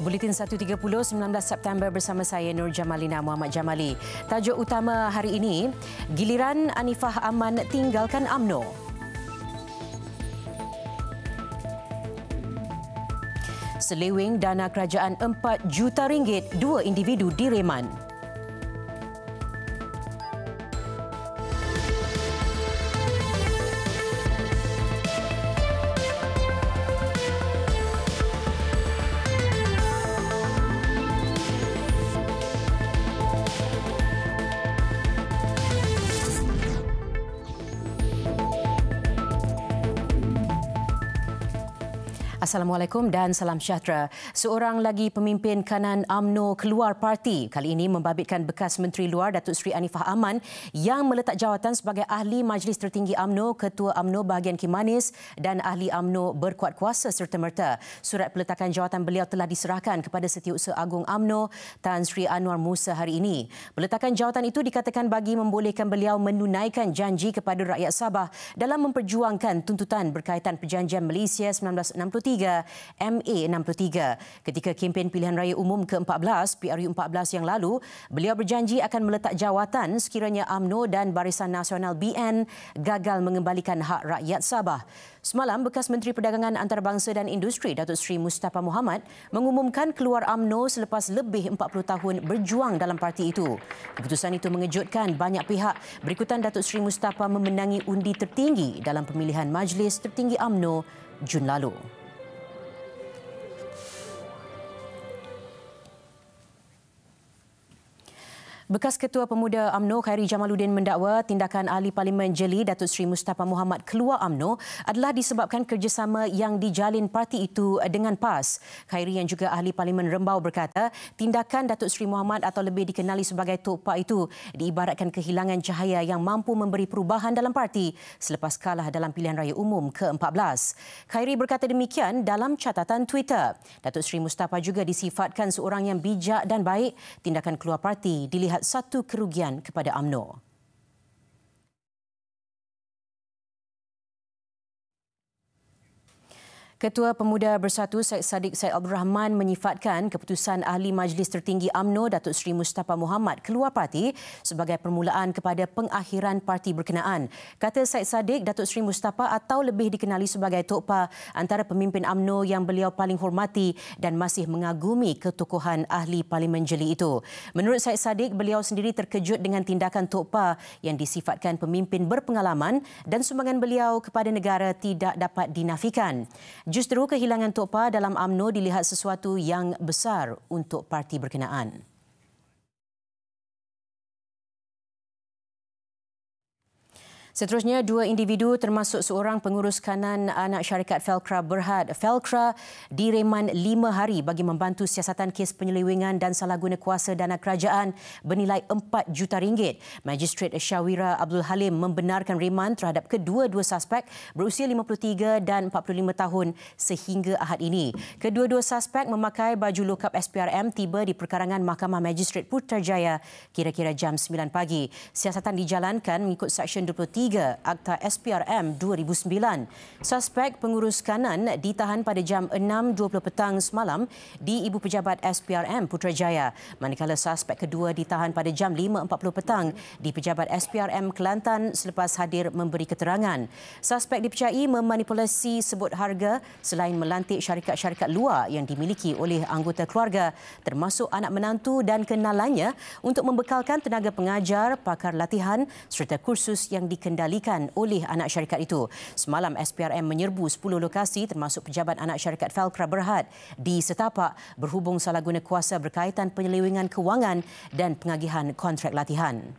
Buletin 1.30 19 September bersama saya Nur Jamalina Muhammad Jamali. Tajuk utama hari ini, giliran Anifah Aman tinggalkan UMNO. Seleweng dana kerajaan RM4 juta, 2 individu direman. Assalamualaikum dan salam sejahtera. Seorang lagi pemimpin kanan UMNO keluar parti. Kali ini membabitkan bekas Menteri Luar Datuk Seri Anifah Aman yang meletak jawatan sebagai Ahli Majlis Tertinggi UMNO, Ketua UMNO Bahagian Kimanis dan Ahli UMNO berkuat kuasa serta-merta. Surat peletakan jawatan beliau telah diserahkan kepada Setiausaha Agung UMNO Tan Sri Anwar Musa hari ini. Peletakan jawatan itu dikatakan bagi membolehkan beliau menunaikan janji kepada rakyat Sabah dalam memperjuangkan tuntutan berkaitan Perjanjian Malaysia 1963 MA 63. Ketika kempen pilihan raya umum ke-14 PRU 14 yang lalu, beliau berjanji akan meletak jawatan sekiranya UMNO dan Barisan Nasional BN gagal mengembalikan hak rakyat Sabah. Semalam, bekas Menteri Perdagangan Antarabangsa dan Industri Datuk Seri Mustapa Mohamad mengumumkan keluar UMNO selepas lebih 40 tahun berjuang dalam parti itu. Keputusan itu mengejutkan banyak pihak berikutan Datuk Seri Mustapa memenangi undi tertinggi dalam pemilihan Majlis Tertinggi UMNO Jun lalu. Bekas Ketua Pemuda UMNO Khairi Jamaluddin mendakwa tindakan Ahli Parlimen Jeli Datuk Seri Mustapa Mohamad keluar UMNO adalah disebabkan kerjasama yang dijalin parti itu dengan PAS. Khairi yang juga Ahli Parlimen Rembau berkata tindakan Datuk Seri Mohamad atau lebih dikenali sebagai Tok Pak itu diibaratkan kehilangan cahaya yang mampu memberi perubahan dalam parti selepas kalah dalam pilihan raya umum ke-14. Khairi berkata demikian dalam catatan Twitter. Datuk Seri Mustapa juga disifatkan seorang yang bijak dan baik. Tindakan keluar parti dilihat satu kerugian kepada UMNO. Ketua Pemuda Bersatu Syed Saddiq Syed Abdul Rahman menyifatkan keputusan Ahli Majlis Tertinggi UMNO Datuk Seri Mustapa Mohamad keluar parti sebagai permulaan kepada pengakhiran parti berkenaan. Kata Syed Saddiq, Datuk Seri Mustapa atau lebih dikenali sebagai Tok Pa antara pemimpin UMNO yang beliau paling hormati dan masih mengagumi ketokohan Ahli Parlimen Jeli itu. Menurut Syed Saddiq, beliau sendiri terkejut dengan tindakan Tok Pa yang disifatkan pemimpin berpengalaman dan sumbangan beliau kepada negara tidak dapat dinafikan. Justru kehilangan Tok Pa dalam UMNO dilihat sesuatu yang besar untuk parti berkenaan. Seterusnya, 2 individu termasuk seorang pengurus kanan anak syarikat Felcra Berhad Felcra direman 5 hari bagi membantu siasatan kes penyelewengan dan salah guna kuasa dana kerajaan bernilai RM4 juta. Magistrate Syawira Abdul Halim membenarkan reman terhadap kedua-dua suspek berusia 53 dan 45 tahun sehingga Ahad ini. Kedua-dua suspek memakai baju lokap SPRM tiba di perkarangan Mahkamah Magistrate Putrajaya kira-kira jam 9 pagi. Siasatan dijalankan mengikut Seksyen 23 Akta SPRM 2009. Suspek pengurus kanan ditahan pada jam 6.20 petang semalam di Ibu Pejabat SPRM Putrajaya, manakala suspek kedua ditahan pada jam 5.40 petang di Pejabat SPRM Kelantan selepas hadir memberi keterangan. Suspek dipercayai memanipulasi sebut harga selain melantik syarikat-syarikat luar yang dimiliki oleh anggota keluarga termasuk anak menantu dan kenalannya untuk membekalkan tenaga pengajar, pakar latihan serta kursus yang dikendalikan oleh anak syarikat itu. Semalam SPRM menyerbu 10 lokasi termasuk pejabat anak syarikat Felcra Berhad di setapak berhubung salah guna kuasa berkaitan penyelewengan kewangan dan pengagihan kontrak latihan.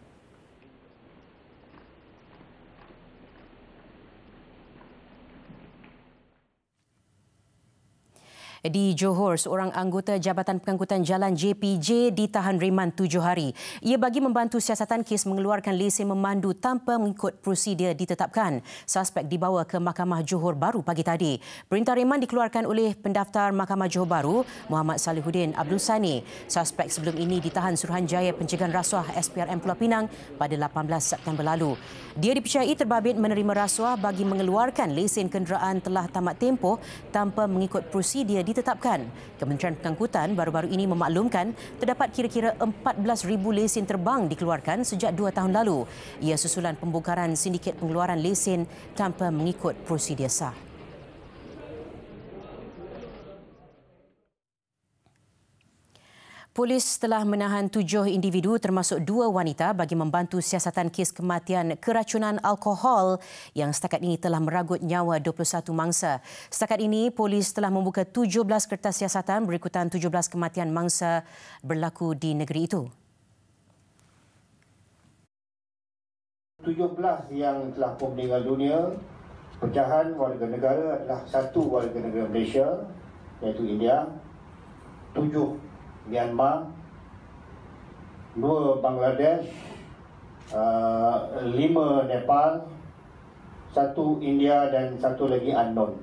Di Johor, seorang anggota Jabatan Pengangkutan Jalan JPJ ditahan reman 7 hari. Ia bagi membantu siasatan kes mengeluarkan lesen memandu tanpa mengikut prosedur ditetapkan. Suspek dibawa ke Mahkamah Johor Baru pagi tadi. Perintah reman dikeluarkan oleh pendaftar Mahkamah Johor Baru, Muhammad Salihuddin Abdul Sani. Suspek sebelum ini ditahan Suruhanjaya Pencegahan Rasuah SPRM Pulau Pinang pada 18 September lalu. Dia dipercayai terbabit menerima rasuah bagi mengeluarkan lesen kenderaan telah tamat tempoh tanpa mengikut prosedur ditetapkan. ditetapkan. Kementerian Pengangkutan baru-baru ini memaklumkan terdapat kira-kira 14,000 lesen terbang dikeluarkan sejak 2 tahun lalu. Ia susulan pembongkaran sindiket pengeluaran lesen tanpa mengikut prosedur sah. Polis telah menahan 7 individu termasuk 2 wanita bagi membantu siasatan kes kematian keracunan alkohol yang setakat ini telah meragut nyawa 21 mangsa. Setakat ini, polis telah membuka 17 kertas siasatan berikutan 17 kematian mangsa berlaku di negeri itu. 17 yang telah pun meninggal dunia, pecahan warga negara adalah 1 warga negara Malaysia, iaitu India, 7 Myanmar, 2 Bangladesh, 5 Nepal, 1 India dan 1 lagi unknown.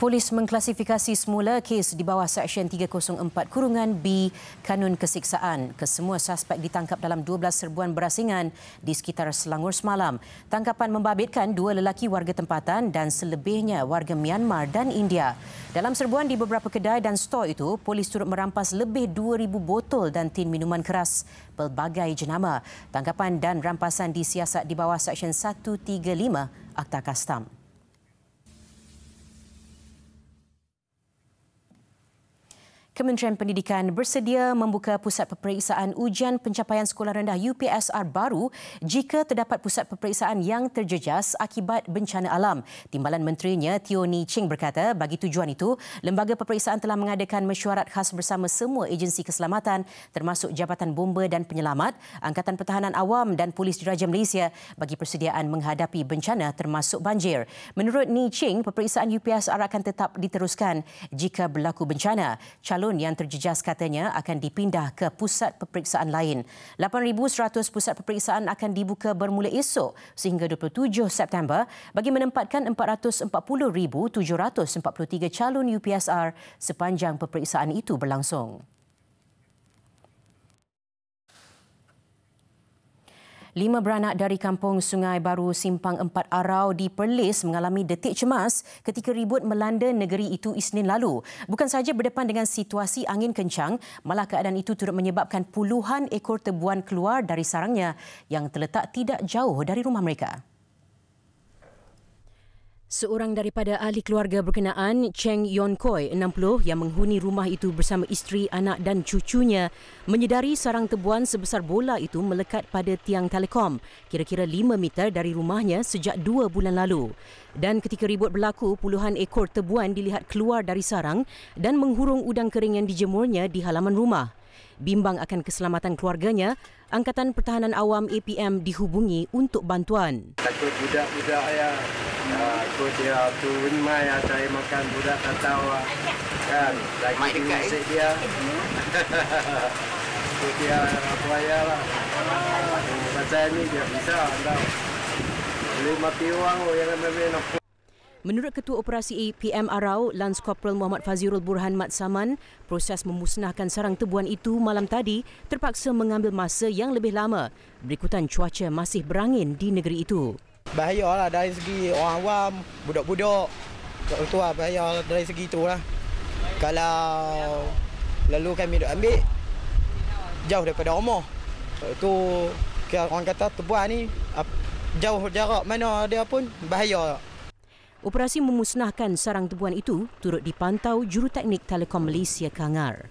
Polis mengklasifikasi semula kes di bawah Seksyen 304(B) Kanun Kesiksaan. Kesemua suspek ditangkap dalam 12 serbuan berasingan di sekitar Selangor semalam. Tangkapan membabitkan 2 lelaki warga tempatan dan selebihnya warga Myanmar dan India. Dalam serbuan di beberapa kedai dan stor itu, polis turut merampas lebih 2,000 botol dan tin minuman keras pelbagai jenama. Tangkapan dan rampasan disiasat di bawah Seksyen 135 Akta Kastam. Kementerian Pendidikan bersedia membuka pusat peperiksaan ujian pencapaian sekolah rendah UPSR baru jika terdapat pusat peperiksaan yang terjejas akibat bencana alam. Timbalan Menterinya Teo Ni Ching berkata bagi tujuan itu, lembaga peperiksaan telah mengadakan mesyuarat khas bersama semua agensi keselamatan termasuk Jabatan Bomba dan Penyelamat, Angkatan Pertahanan Awam dan Polis Diraja Malaysia bagi persediaan menghadapi bencana termasuk banjir. Menurut Ni Ching, peperiksaan UPSR akan tetap diteruskan jika berlaku bencana. Calon yang terjejas katanya akan dipindah ke pusat peperiksaan lain. 8,100 pusat peperiksaan akan dibuka bermula esok sehingga 27 September bagi menempatkan 440,743 calon UPSR sepanjang peperiksaan itu berlangsung. 5 beranak dari kampung Sungai Baru Simpang 4 Arau di Perlis mengalami detik cemas ketika ribut melanda negeri itu Isnin lalu. Bukan sahaja berdepan dengan situasi angin kencang, malah keadaan itu turut menyebabkan puluhan ekor tebuan keluar dari sarangnya yang terletak tidak jauh dari rumah mereka. Seorang daripada ahli keluarga berkenaan, Cheng Yon Koi, 60, yang menghuni rumah itu bersama isteri, anak dan cucunya, menyedari sarang tebuan sebesar bola itu melekat pada tiang telekom, kira-kira 5 meter dari rumahnya sejak 2 bulan lalu. Dan ketika ribut berlaku, puluhan ekor tebuan dilihat keluar dari sarang dan menghurung udang kering yang dijemurnya di halaman rumah. Bimbang akan keselamatan keluarganya, Angkatan Pertahanan Awam APM dihubungi untuk bantuan. Takut budak-budak ya. Takut dia turun mai saya makan budak tak tahu kan. Lagi musik dia. Takut dia buaya lah. Pasal ni dia bisa tahu. Boleh mati orang yang memang. Menurut Ketua Operasi APM Arau, Lance Corporal Muhammad Fazirul Burhan Mat Saman, proses memusnahkan sarang tebuan itu malam tadi terpaksa mengambil masa yang lebih lama berikutan cuaca masih berangin di negeri itu. Bahayalah dari segi orang awam, budak-budak. Itu lah bahaya dari segi itulah. Kalau lalu kami duk ambil jauh daripada rumah. Itu orang kata tebuan ni jauh jarak mana dia pun bahaya. Operasi memusnahkan sarang tebuan itu turut dipantau Juruteknik Telekom Malaysia Kangar.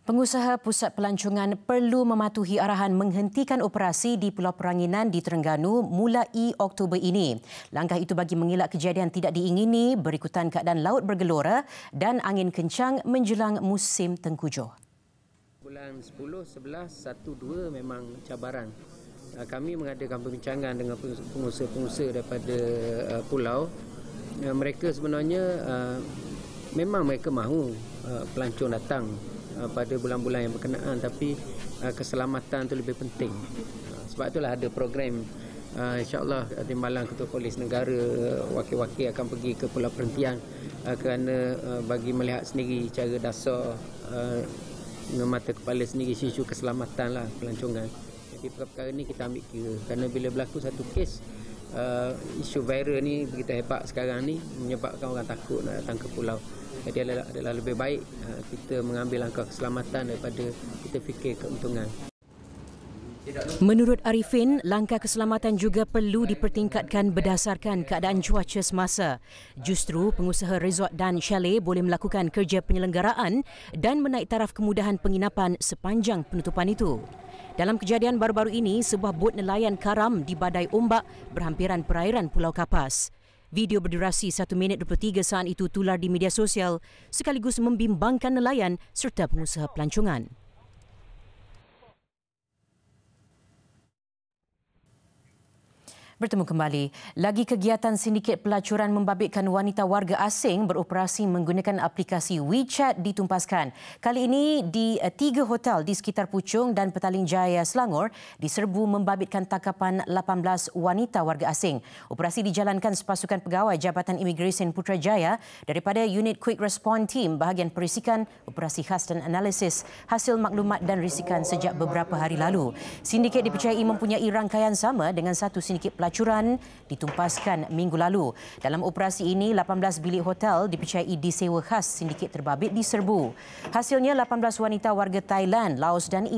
Pengusaha pusat pelancongan perlu mematuhi arahan menghentikan operasi di Pulau Peranginan di Terengganu mulai Oktober ini. Langkah itu bagi mengelak kejadian tidak diingini berikutan keadaan laut bergelora dan angin kencang menjelang musim tengkujuh. Bulan 10, 11, 1, 2 memang cabaran. Kami mengadakan perbincangan dengan pengusaha-pengusaha daripada pulau. Mereka sebenarnya memang mereka mahu pelancong datang pada bulan-bulan yang berkenaan, tapi keselamatan itu lebih penting. Sebab itulah ada program, insya-Allah Timbalan Ketua Polis Negara wakil-wakil akan pergi ke Pulau Perhentian kerana bagi melihat sendiri cara dasar dengan mata kepala sendiri isu keselamatan lah pelancongan. Jadi perkara ini kita ambil kira kerana bila berlaku satu kes isu viral ni begitu hebat sekarang ni menyebabkan orang takut nak datang ke pulau. Jadi adalah lebih baik kita mengambil langkah keselamatan daripada kita fikir keuntungan. Menurut Arifin, langkah keselamatan juga perlu dipertingkatkan berdasarkan keadaan cuaca semasa. Justru pengusaha resort dan chalet boleh melakukan kerja penyelenggaraan dan menaik taraf kemudahan penginapan sepanjang penutupan itu. Dalam kejadian baru-baru ini, sebuah bot nelayan karam di badai ombak berhampiran perairan Pulau Kapas. Video berdurasi 1 minit 23 saat itu tular di media sosial sekaligus membimbangkan nelayan serta pengusaha pelancongan. Bertemu kembali. Lagi kegiatan sindiket pelacuran membabitkan wanita warga asing beroperasi menggunakan aplikasi WeChat ditumpaskan. Kali ini di 3 hotel di sekitar Puchong dan Petaling Jaya, Selangor diserbu membabitkan tangkapan 18 wanita warga asing. Operasi dijalankan sepasukan pegawai Jabatan Imigresen Putrajaya daripada Unit Quick Response Team bahagian perisikan operasi khas dan analisis hasil maklumat dan risikan sejak beberapa hari lalu. Sindiket dipercayai mempunyai rangkaian sama dengan satu sindiket pelacuran ditumpaskan minggu lalu. Dalam operasi ini, 18 bilik hotel dipercayai disewa khas sindiket terbabit diserbu. Hasilnya, 18 wanita warga Thailand, Laos dan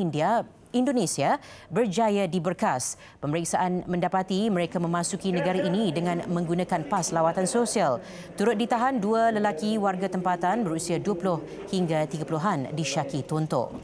Indonesia berjaya diberkas. Pemeriksaan mendapati mereka memasuki negara ini dengan menggunakan pas lawatan sosial. Turut ditahan 2 lelaki warga tempatan berusia 20 hingga 30-an disyaki tontok.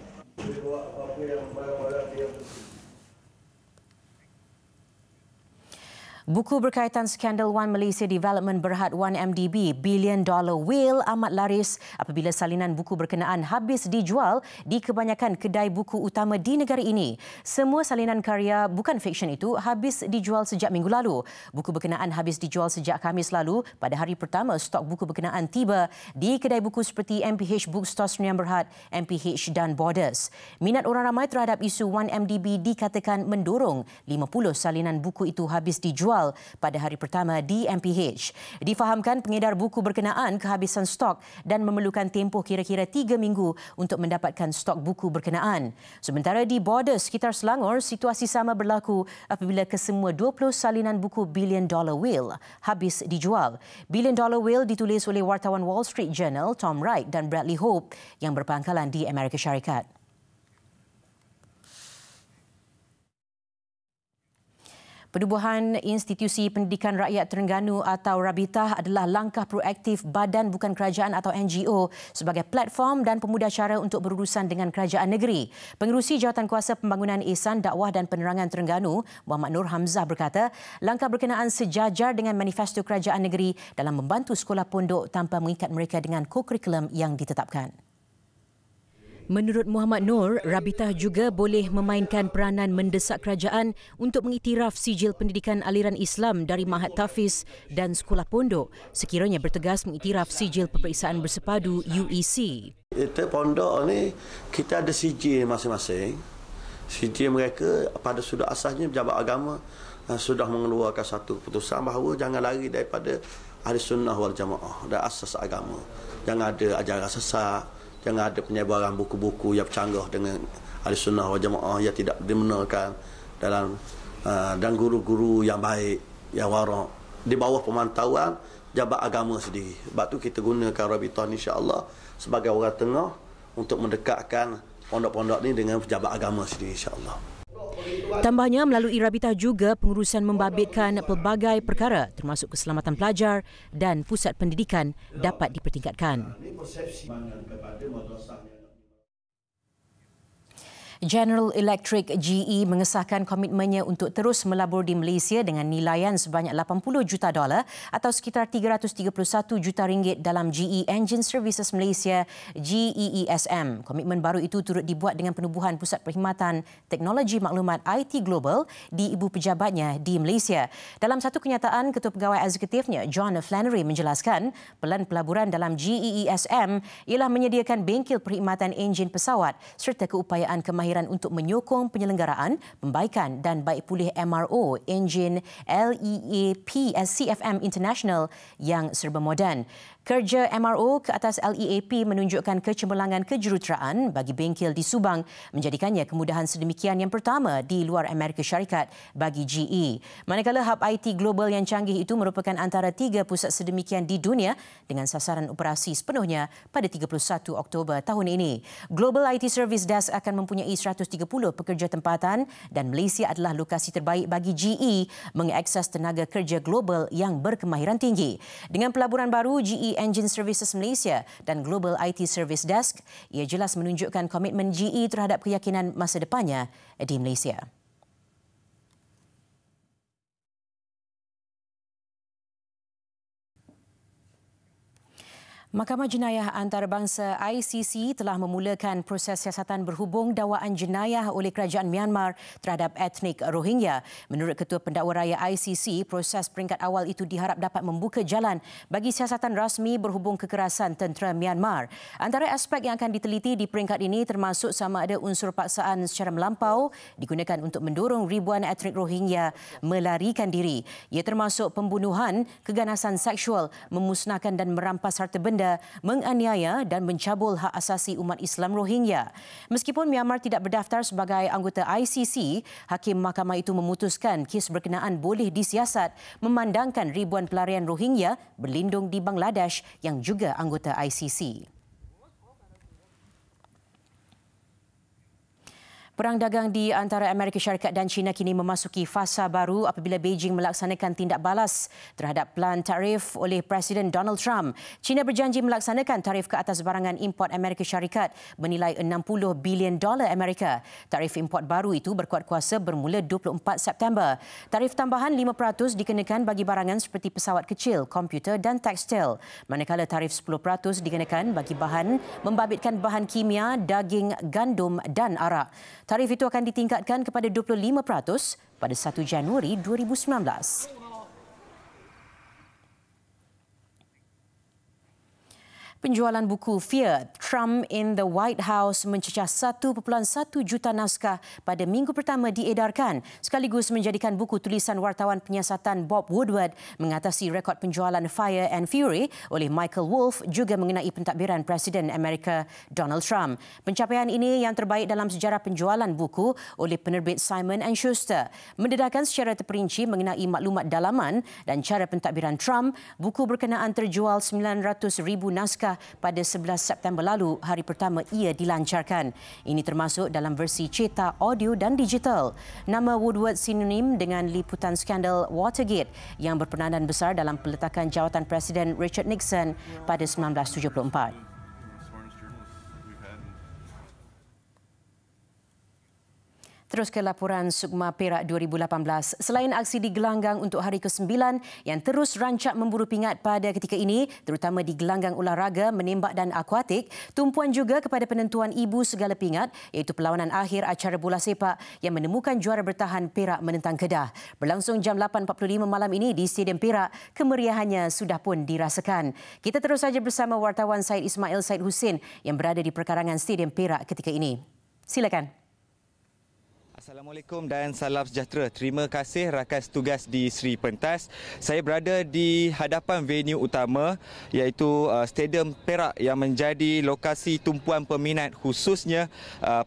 Buku berkaitan skandal One Malaysia Development Berhad 1MDB Billion Dollar Whale amat laris apabila salinan buku berkenaan habis dijual di kebanyakan kedai buku utama di negara ini. Semua salinan karya bukan fiksyen itu habis dijual sejak minggu lalu. Buku berkenaan habis dijual sejak Khamis lalu. Pada hari pertama, stok buku berkenaan tiba di kedai buku seperti MPH Bookstore Sdn Bhd, MPH dan Borders. Minat orang ramai terhadap isu 1MDB dikatakan mendorong 50 salinan buku itu habis dijual pada hari pertama di MPH. Difahamkan pengedar buku berkenaan kehabisan stok dan memerlukan tempoh kira-kira 3 minggu untuk mendapatkan stok buku berkenaan. Sementara di Borders sekitar Selangor, situasi sama berlaku apabila kesemua 20 salinan buku Billion Dollar Whale habis dijual. Billion Dollar Whale ditulis oleh wartawan Wall Street Journal Tom Wright dan Bradley Hope yang berpangkalan di Amerika Syarikat. Penubuhan Institusi Pendidikan Rakyat Terengganu atau Rabitah adalah langkah proaktif badan bukan kerajaan atau NGO sebagai platform dan pemudah cara untuk berurusan dengan kerajaan negeri. Pengerusi Jawatankuasa Pembangunan Ihsan, Dakwah dan Penerangan Terengganu, Muhammad Nur Hamzah berkata, langkah berkenaan sejajar dengan manifesto kerajaan negeri dalam membantu sekolah pondok tanpa mengikat mereka dengan kokurikulum yang ditetapkan. Menurut Muhammad Nur, Rabitah juga boleh memainkan peranan mendesak kerajaan untuk mengiktiraf sijil pendidikan aliran Islam dari Mahat Tafiz dan sekolah pondok sekiranya bertegas mengiktiraf sijil peperiksaan bersepadu UEC. Kita pondok ni, kita ada sijil masing-masing. Sijil mereka pada sudut asasnya Pejabat Agama sudah mengeluarkan satu keputusan bahawa jangan lari daripada Ahli Sunnah wal Jamaah dan asas agama. Jangan ada ajaran sesat. Jangan ada penyebaran buku-buku yang bercanggah dengan Ahli Sunnah wal Jamaah yang tidak dibenarkan dalam dan guru-guru yang baik, yang warak di bawah pemantauan Jabat Agama sendiri. Sebab tu kita gunakan Rabitah ni insya-Allah sebagai orang tengah untuk mendekatkan pondok-pondok ni dengan Pejabat Agama sendiri insya-Allah. Tambahnya, melalui Rabitah juga pengurusan membabitkan pelbagai perkara termasuk keselamatan pelajar dan pusat pendidikan dapat dipertingkatkan. General Electric GE mengesahkan komitmennya untuk terus melabur di Malaysia dengan nilaian sebanyak $80 juta atau sekitar 331 juta ringgit dalam GE Engine Services Malaysia GEESM. Komitmen baru itu turut dibuat dengan penubuhan Pusat Perkhidmatan Teknologi Maklumat IT Global di ibu pejabatnya di Malaysia. Dalam satu kenyataan, Ketua Pegawai Eksekutifnya John Flannery menjelaskan pelan pelaburan dalam GEESM ialah menyediakan bengkel perkhidmatan enjin pesawat serta keupayaan kemahiran berkemahiran untuk menyokong penyelenggaraan, pembaikan dan baik pulih MRO enjin LEAP SCFM International yang serba moden. Kerja MRO ke atas LEAP menunjukkan kecemerlangan kejuruteraan bagi bengkel di Subang, menjadikannya kemudahan sedemikian yang pertama di luar Amerika Syarikat bagi GE. Manakala hub IT global yang canggih itu merupakan antara 3 pusat sedemikian di dunia dengan sasaran operasi sepenuhnya pada 31 Oktober tahun ini. Global IT Service Desk akan mempunyai 130 pekerja tempatan dan Malaysia adalah lokasi terbaik bagi GE mengakses tenaga kerja global yang berkemahiran tinggi. Dengan pelaburan baru GE Engine Services Malaysia dan Global IT Service Desk, ia jelas menunjukkan komitmen GE terhadap keyakinan masa depannya di Malaysia. Mahkamah Jenayah Antarabangsa ICC telah memulakan proses siasatan berhubung dakwaan jenayah oleh kerajaan Myanmar terhadap etnik Rohingya. Menurut Ketua Pendakwa Raya ICC, proses peringkat awal itu diharap dapat membuka jalan bagi siasatan rasmi berhubung kekerasan tentera Myanmar. Antara aspek yang akan diteliti di peringkat ini termasuk sama ada unsur paksaan secara melampau digunakan untuk mendorong ribuan etnik Rohingya melarikan diri. Ia termasuk pembunuhan, keganasan seksual, memusnahkan dan merampas harta benda, menganiaya dan mencabul hak asasi umat Islam Rohingya. Meskipun Myanmar tidak berdaftar sebagai anggota ICC, Hakim Mahkamah itu memutuskan kes berkenaan boleh disiasat memandangkan ribuan pelarian Rohingya berlindung di Bangladesh yang juga anggota ICC. Perang dagang di antara Amerika Syarikat dan China kini memasuki fasa baru apabila Beijing melaksanakan tindak balas terhadap pelan tarif oleh Presiden Donald Trump. China berjanji melaksanakan tarif ke atas barangan import Amerika Syarikat bernilai $60 bilion Amerika. Tarif import baru itu berkuat kuasa bermula 24 September. Tarif tambahan 5% dikenakan bagi barangan seperti pesawat kecil, komputer dan tekstil. Manakala tarif 10% dikenakan bagi bahan membabitkan bahan kimia, daging, gandum dan arak. Tarif itu akan ditingkatkan kepada 25% pada 1 Januari 2019. Penjualan buku Fear, Trump in the White House mencecah 1.1 juta naskah pada minggu pertama diedarkan, sekaligus menjadikan buku tulisan wartawan penyiasatan Bob Woodward mengatasi rekod penjualan Fire and Fury oleh Michael Wolff juga mengenai pentadbiran Presiden Amerika Donald Trump. Pencapaian ini yang terbaik dalam sejarah penjualan buku oleh penerbit Simon & Schuster. Mendedahkan secara terperinci mengenai maklumat dalaman dan cara pentadbiran Trump, buku berkenaan terjual 900,000 naskah pada 11 September lalu, hari pertama ia dilancarkan. Ini termasuk dalam versi cetak, audio dan digital. Nama Woodward sinonim dengan liputan skandal Watergate yang berperanan besar dalam peletakan jawatan Presiden Richard Nixon pada 1974. Terus ke laporan Sukma Perak 2018. Selain aksi di gelanggang untuk hari ke-9 yang terus rancak memburu pingat pada ketika ini, terutama di gelanggang olahraga, menembak dan akuatik, tumpuan juga kepada penentuan ibu segala pingat iaitu perlawanan akhir acara bola sepak yang menemukan juara bertahan Perak menentang Kedah. Berlangsung jam 8.45 malam ini di Stadium Perak, kemeriahannya sudah pun dirasakan. Kita terus saja bersama wartawan Syed Ismail Syed Husin yang berada di perkarangan Stadium Perak ketika ini. Silakan. Assalamualaikum dan salam sejahtera. Terima kasih rakan tugas di Sri Pentas. Saya berada di hadapan venue utama iaitu Stadium Perak yang menjadi lokasi tumpuan peminat khususnya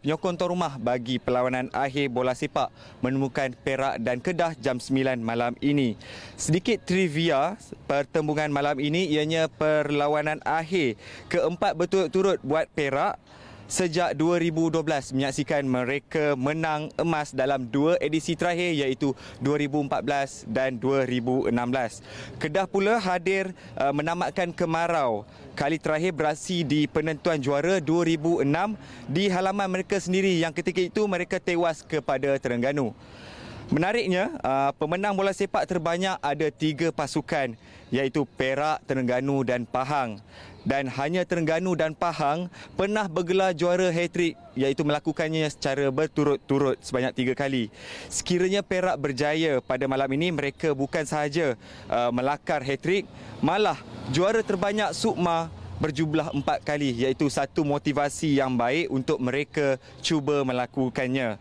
penyokong tuan rumah bagi perlawanan akhir bola sepak menemukan Perak dan Kedah jam 9 malam ini. Sedikit trivia pertembungan malam ini ianya perlawanan akhir keempat berturut-turut buat Perak sejak 2012 menyaksikan mereka menang emas dalam dua edisi terakhir iaitu 2014 dan 2016. Kedah pula hadir menamatkan kemarau kali terakhir beraksi di penentuan juara 2006 di halaman mereka sendiri yang ketika itu mereka tewas kepada Terengganu. Menariknya, pemenang bola sepak terbanyak ada 3 pasukan iaitu Perak, Terengganu dan Pahang. Dan hanya Terengganu dan Pahang pernah bergelar juara hat-trick iaitu melakukannya secara berturut-turut sebanyak 3 kali. Sekiranya Perak berjaya pada malam ini, mereka bukan sahaja melakar hat-trick, malah juara terbanyak Sukma berjumlah 4 kali, iaitu satu motivasi yang baik untuk mereka cuba melakukannya.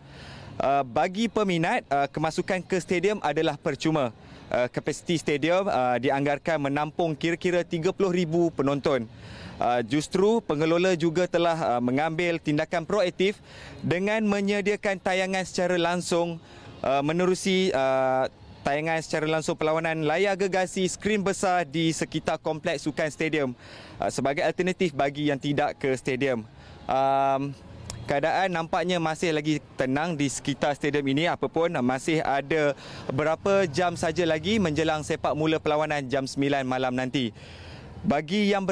Bagi peminat, kemasukan ke stadium adalah percuma. Kapasiti stadium dianggarkan menampung kira-kira 30,000 penonton. Justru pengelola juga telah mengambil tindakan proaktif dengan menyediakan tayangan secara langsung menerusi tayangan secara langsung perlawanan layar gergasi skrin besar di sekitar kompleks sukan stadium sebagai alternatif bagi yang tidak ke stadium. Keadaan nampaknya masih lagi tenang di sekitar stadium ini, apapun masih ada beberapa jam saja lagi menjelang sepak mula perlawanan jam 9 malam nanti. Bagi yang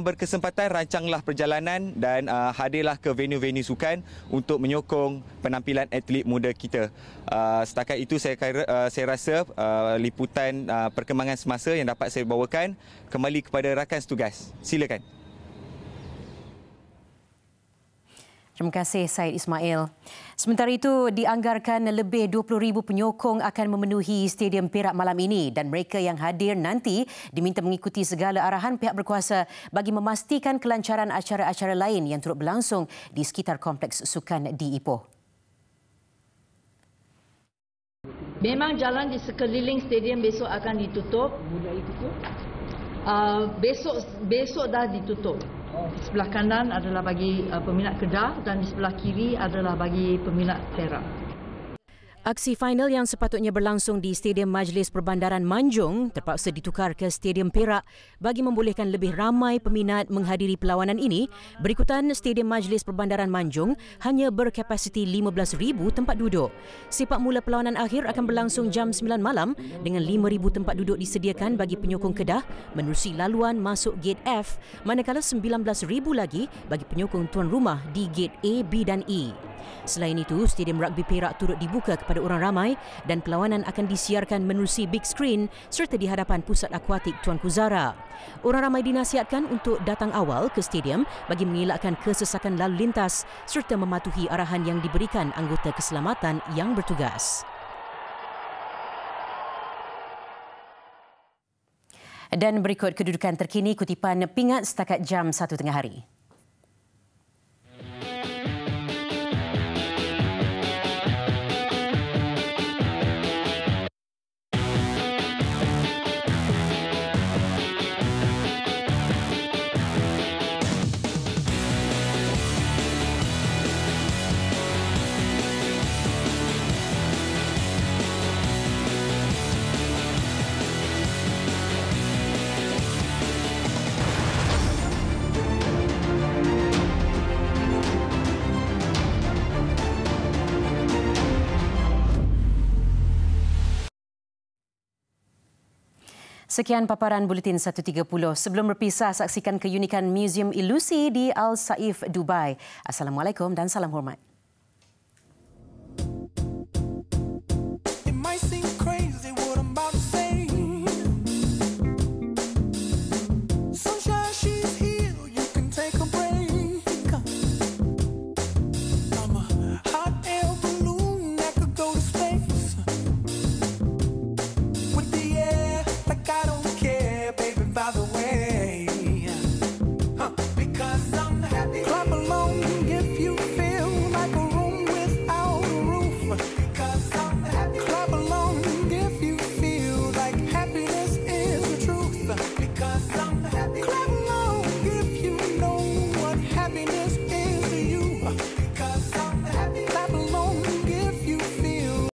berkesempatan, rancanglah perjalanan dan hadirlah ke venue-venue sukan untuk menyokong penampilan atlet muda kita. Setakat itu saya rasa liputan perkembangan semasa yang dapat saya bawakan. Kembali kepada rakan setugas. Silakan. Terima kasih Syed Ismail. Sementara itu, dianggarkan lebih 20,000 penyokong akan memenuhi Stadium Perak malam ini dan mereka yang hadir nanti diminta mengikuti segala arahan pihak berkuasa bagi memastikan kelancaran acara-acara lain yang turut berlangsung di sekitar kompleks sukan di Ipoh. Memang jalan di sekeliling stadium besok akan ditutup. Besok dah ditutup. Di sebelah kanan adalah bagi peminat Kedah dan di sebelah kiri adalah bagi peminat Perak. Aksi final yang sepatutnya berlangsung di Stadium Majlis Perbandaran Manjung terpaksa ditukar ke Stadium Perak bagi membolehkan lebih ramai peminat menghadiri perlawanan ini. Berikutan, Stadium Majlis Perbandaran Manjung hanya berkapasiti 15,000 tempat duduk. Sepak mula perlawanan akhir akan berlangsung jam 9 malam dengan 5,000 tempat duduk disediakan bagi penyokong Kedah menerusi laluan masuk Gate F, manakala 19,000 lagi bagi penyokong tuan rumah di Gate A, B dan E. Selain itu, Stadium Rugby Perak turut dibuka kepada orang ramai dan perlawanan akan disiarkan menerusi big screen serta di hadapan Pusat Akuatik Tuanku Zara. Orang ramai dinasihatkan untuk datang awal ke stadium bagi mengelakkan kesesakan lalu lintas serta mematuhi arahan yang diberikan anggota keselamatan yang bertugas. Dan berikut kedudukan terkini kutipan pingat setakat jam 1 tengah hari. Sekian paparan Buletin 1.30. Sebelum berpisah, saksikan keunikan Museum Ilusi di Al Saif, Dubai. Assalamualaikum dan salam hormat.